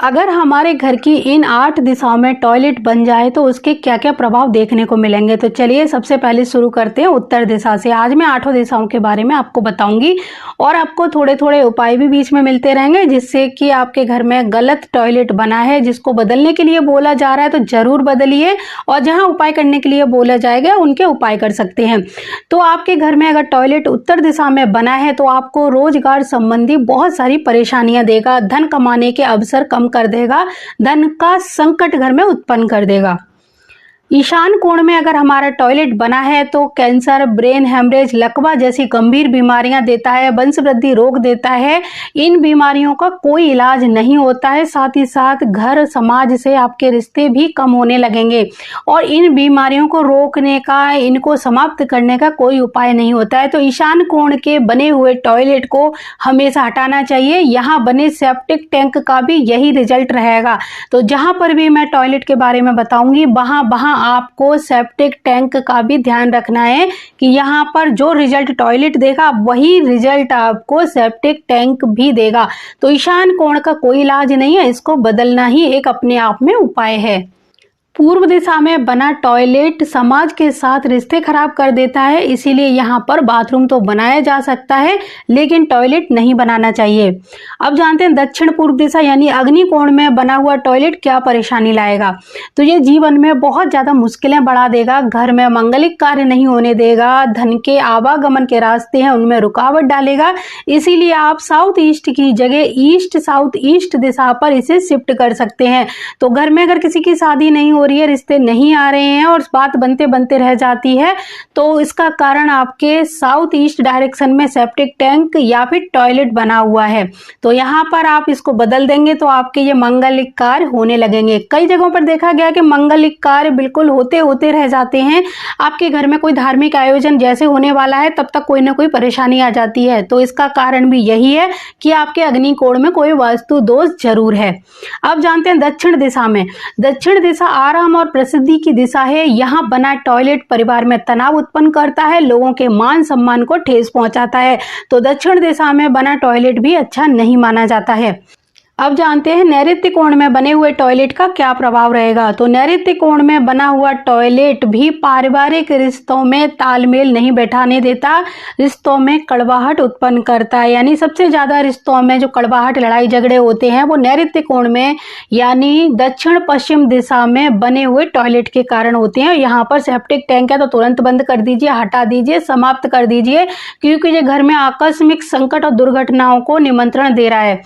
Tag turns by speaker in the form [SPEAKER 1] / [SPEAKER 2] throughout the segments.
[SPEAKER 1] अगर हमारे घर की इन 8 दिशाओं में टॉयलेट बन जाए तो उसके क्या क्या प्रभाव देखने को मिलेंगे। तो चलिए सबसे पहले शुरू करते हैं उत्तर दिशा से। आज मैं 8 दिशाओं के बारे में आपको बताऊंगी और आपको थोड़े थोड़े उपाय भी बीच में मिलते रहेंगे जिससे कि आपके घर में गलत टॉयलेट बना है जिसको बदलने के लिए बोला जा रहा है तो जरूर बदलिए, और जहां उपाय करने के लिए बोला जाएगा उनके उपाय कर सकते हैं। तो आपके घर में अगर टॉयलेट उत्तर दिशा में बना है तो आपको रोजगार संबंधी बहुत सारी परेशानियां देगा, धन कमाने के अवसर कम कर देगा, धन का संकट घर में उत्पन्न कर देगा। ईशान कोण में अगर हमारा टॉयलेट बना है तो कैंसर, ब्रेन हेमरेज, लकवा जैसी गंभीर बीमारियां देता है, वंश वृद्धि रोग देता है। इन बीमारियों का कोई इलाज नहीं होता है, साथ ही साथ घर समाज से आपके रिश्ते भी कम होने लगेंगे और इन बीमारियों को रोकने का, इनको समाप्त करने का कोई उपाय नहीं होता है। तो ईशान कोण के बने हुए टॉयलेट को हमेशा हटाना चाहिए। यहाँ बने सेप्टिक टैंक का भी यही रिजल्ट रहेगा। तो जहां पर भी मैं टॉयलेट के बारे में बताऊंगी वहां आपको सेप्टिक टैंक का भी ध्यान रखना है कि यहाँ पर जो रिजल्ट टॉयलेट देगा वही रिजल्ट आपको सेप्टिक टैंक भी देगा। तो ईशान कोण का कोई इलाज नहीं है, इसको बदलना ही एक अपने आप में उपाय है। पूर्व दिशा में बना टॉयलेट समाज के साथ रिश्ते खराब कर देता है, इसीलिए यहाँ पर बाथरूम तो बनाया जा सकता है लेकिन टॉयलेट नहीं बनाना चाहिए। अब जानते हैं दक्षिण पूर्व दिशा यानी अग्नि कोण में बना हुआ टॉयलेट क्या परेशानी लाएगा। तो ये जीवन में बहुत ज़्यादा मुश्किलें बढ़ा देगा, घर में मांगलिक कार्य नहीं होने देगा, धन के आवागमन के रास्ते हैं उनमें रुकावट डालेगा। इसीलिए आप साउथ ईस्ट की जगह ईस्ट साउथ ईस्ट दिशा पर इसे शिफ्ट कर सकते हैं। तो घर में अगर किसी की शादी नहीं हो रही है, रिश्ते नहीं आ रहे हैं और बात बनते बनते रह जाती है तो इसका कारण आपके साउथ ईस्ट डायरेक्शन में सेप्टिक टैंक या फिर टॉयलेट बना हुआ है। तो यहाँ पर आप इसको बदल देंगे तो आपके ये मंगलिक कार्य होने लगेंगे। कई जगहों पर देखा गया कि मंगलिक कार्य बिल्कुल होते होते रह जाते हैं। आपके घर में कोई धार्मिक आयोजन जैसे होने वाला है तब तक कोई ना कोई परेशानी आ जाती है। तो इसका कारण भी यही है कि आपके अग्नि कोण में कोई वास्तु दोष जरूर है। अब जानते हैं दक्षिण दिशा में। दक्षिण दिशा आराम और प्रसिद्धि की दिशा है। यहाँ बना टॉयलेट परिवार में तनाव उत्पन्न करता है, लोगों के मान सम्मान को ठेस पहुंचाता है। तो दक्षिण दिशा में बना टॉयलेट भी अच्छा नहीं माना जाता है। अब जानते हैं नैऋत्य कोण में बने हुए टॉयलेट का क्या प्रभाव रहेगा। तो नैऋत्य कोण में बना हुआ टॉयलेट भी पारिवारिक रिश्तों में तालमेल नहीं बैठाने देता, रिश्तों में कड़वाहट उत्पन्न करता है। यानी सबसे ज्यादा रिश्तों में जो कड़वाहट, लड़ाई झगड़े होते हैं वो नैऋत्य कोण में यानी दक्षिण पश्चिम दिशा में बने हुए टॉयलेट के कारण होते हैं। यहाँ पर सेप्टिक टैंक है तो तुरंत बंद कर दीजिए, हटा दीजिए, समाप्त कर दीजिए, क्योंकि ये घर में आकस्मिक संकट और दुर्घटनाओं को निमंत्रण दे रहा है।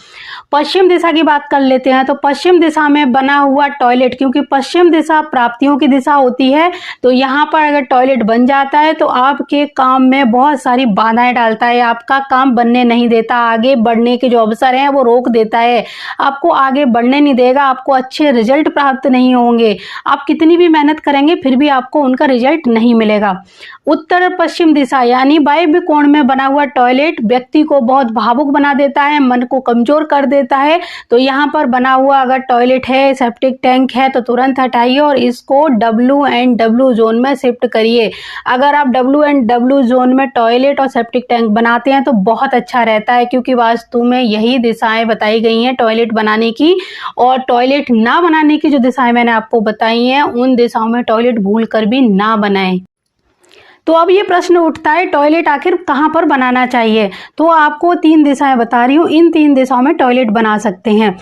[SPEAKER 1] पश्चिम दिशा की बात कर लेते हैं। तो पश्चिम दिशा में बना हुआ टॉयलेट, क्योंकि पश्चिम दिशा प्राप्तियों की दिशा होती है, तो यहाँ पर अगर टॉयलेट बन जाता है तो आपके काम में बहुत सारी बाधाएं डालता है, आपका काम बनने नहीं देता, आगे बढ़ने के जो अवसर हैं वो रोक देता है, आपको आगे बढ़ने नहीं देगा, आपको अच्छे रिजल्ट प्राप्त नहीं होंगे। आप कितनी भी मेहनत करेंगे फिर भी आपको उनका रिजल्ट नहीं मिलेगा। उत्तर पश्चिम दिशा यानी वायव्य कोण में बना हुआ टॉयलेट व्यक्ति को बहुत भावुक बना देता है, मन को कमजोर कर देता है। तो यहाँ पर बना हुआ अगर टॉयलेट है, सेप्टिक टैंक है तो तुरंत हटाइए और इसको WNW जोन में शिफ्ट करिए। अगर आप WNW जोन में टॉयलेट और सेप्टिक टैंक बनाते हैं तो बहुत अच्छा रहता है, क्योंकि वास्तु में यही दिशाएं बताई गई हैं टॉयलेट बनाने की। और टॉयलेट ना बनाने की जो दिशाएं मैंने आपको बताई हैं उन दिशाओं में टॉयलेट भूल कर भी ना बनाएं। तो अब ये प्रश्न उठता है टॉयलेट आखिर कहाँ पर बनाना चाहिए। तो आपको 3 दिशाएं बता रही हूँ, इन 3 दिशाओं में टॉयलेट बना सकते हैं।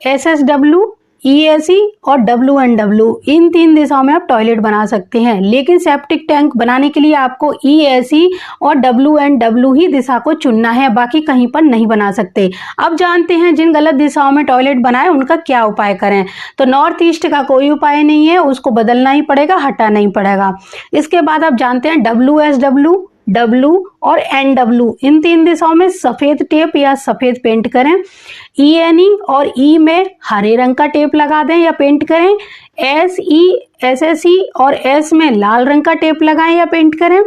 [SPEAKER 1] SSW, EAC और WNW, इन 3 दिशाओं में आप टॉयलेट बना सकते हैं। लेकिन सेप्टिक टैंक बनाने के लिए आपको EAC और WNW ही दिशा को चुनना है, बाकी कहीं पर नहीं बना सकते। अब जानते हैं जिन गलत दिशाओं में टॉयलेट बनाए उनका क्या उपाय करें। तो नॉर्थ ईस्ट का कोई उपाय नहीं है, उसको बदलना ही पड़ेगा, हटाना ही पड़ेगा। इसके बाद आप जानते हैं WSW, W और NW, इन 3 दिशाओं में सफेद टेप या सफेद पेंट करें। ENE और E में हरे रंग का टेप लगा दें या पेंट करें। SE, SSE और S में लाल रंग का टेप लगाएं या पेंट करें।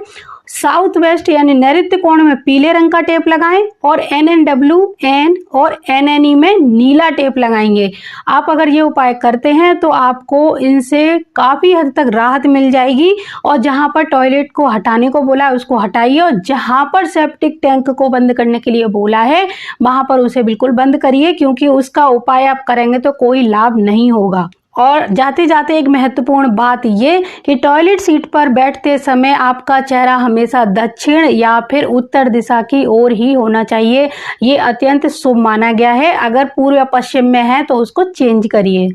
[SPEAKER 1] साउथ वेस्ट यानी नैऋत्य कोण में पीले रंग का टेप लगाएं और NNWN और NNE में नीला टेप लगाएंगे। आप अगर ये उपाय करते हैं तो आपको इनसे काफ़ी हद तक राहत मिल जाएगी। और जहाँ पर टॉयलेट को हटाने को बोला है उसको हटाइए, और जहाँ पर सेप्टिक टैंक को बंद करने के लिए बोला है वहाँ पर उसे बिल्कुल बंद करिए, क्योंकि उसका उपाय आप करेंगे तो कोई लाभ नहीं होगा। और जाते जाते एक महत्वपूर्ण बात ये कि टॉयलेट सीट पर बैठते समय आपका चेहरा हमेशा दक्षिण या फिर उत्तर दिशा की ओर ही होना चाहिए। ये अत्यंत शुभ माना गया है। अगर पूर्व या पश्चिम में है तो उसको चेंज करिए।